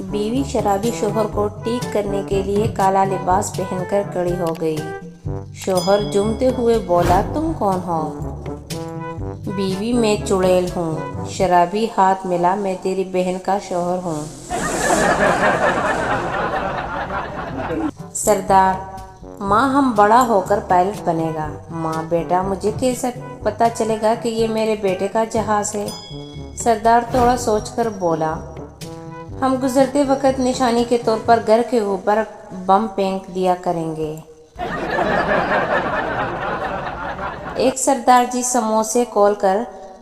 بیوی شرابی شوہر کو ٹھیک کرنے کے لیے کالا لباس پہن کر کھڑی ہو گئی۔ شوہر جھومتے ہوئے بولا، تم کون ہو؟ بیوی، میں چڑیل ہوں۔ شرابی ہاتھ ملا، میں تیری بہن کا شوہر ہوں۔ سردار، ماں ہم بڑا ہو کر پائلٹ بنے گا۔ ماں، بیٹا مجھے کیسے پتا چلے گا کہ یہ میرے بیٹے کا جہاز ہے؟ سردار تھوڑا سوچ کر بولا، ہم گزرتے وقت نشانی کے طور پر گھر کے اوپر بم پھینک دیا کریں گے۔ ایک سردار جی سموسے کھول کر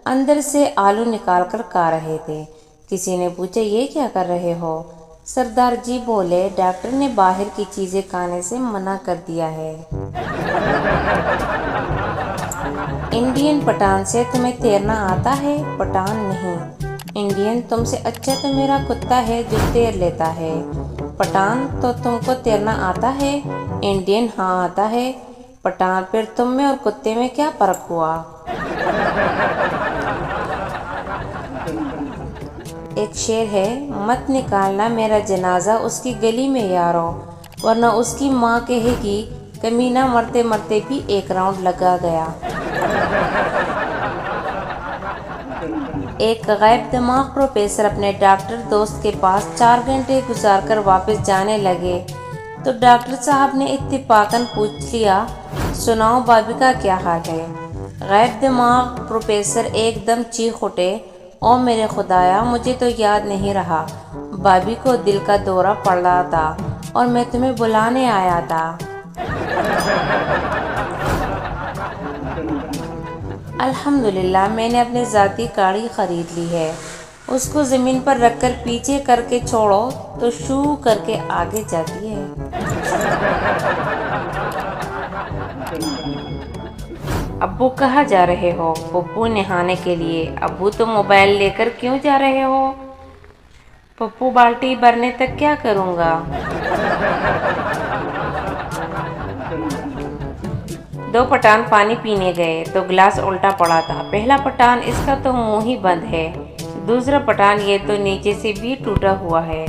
اندر سے آلو نکال کر کھا رہے تھے۔ کسی نے پوچھا، یہ کیا کر رہے ہو؟ سردار جی بولے، ڈاکٹر نے باہر کی چیزیں کھانے سے منع کر دیا ہے۔ انڈین پٹھان سے تمہیں تیرنا آتا ہے؟ پٹھان، نہیں۔ انڈین، تم سے اچھا تو میرا کتا ہے جو تیر لیتا ہے۔ پٹھان، تو تم کو تیرنا آتا ہے؟ انڈین، ہاں آتا ہے۔ پٹھان، پھر تم میں اور کتے میں کیا فرق ہوا؟ ایک شعر ہے، مت نکالنا میرا جنازہ اس کی گلی میں یارو، ورنہ اس کی ماں کہے گی کمینہ مرتے مرتے بھی ایک راؤنڈ لگا گیا۔ ایک غائب دماغ پروفیسر اپنے ڈاکٹر دوست کے پاس 4 گھنٹے گزار کر واپس جانے لگے تو ڈاکٹر صاحب نے اتفاقاً پوچھ لیا، سناؤ بھابھی کا کیا حال ہے؟ غائب دماغ پروفیسر ایک دم چیخ اٹھے، او میرے خدایا، مجھے تو یاد نہیں رہا، بھابھی کو دل کا دورہ پڑ رہا تھا اور میں تمہیں بلانے آیا تھا۔ الحمدللہ، میں نے اپنی ذاتی گاڑی خرید لی ہے۔ اس کو زمین پر رکھ کر پیچھے کر کے چھوڑو تو شو کر کے آگے جاتی ہے۔ ابو کہاں جا رہے ہو؟ پپو، نہانے کے لیے۔ ابو، تو موبائل لے کر کیوں جا رہے ہو؟ پپو، بالٹی بھرنے تک کیا کروں گا؟ 2 پٹھان پانی پینے گئے تو گلاس الٹا پڑا تھا۔ پہلا پٹھان، اس کا تو منہ ہی بند ہے۔ دوسرا پٹھان، یہ تو نیچے سے بھی ٹوٹا ہوا ہے۔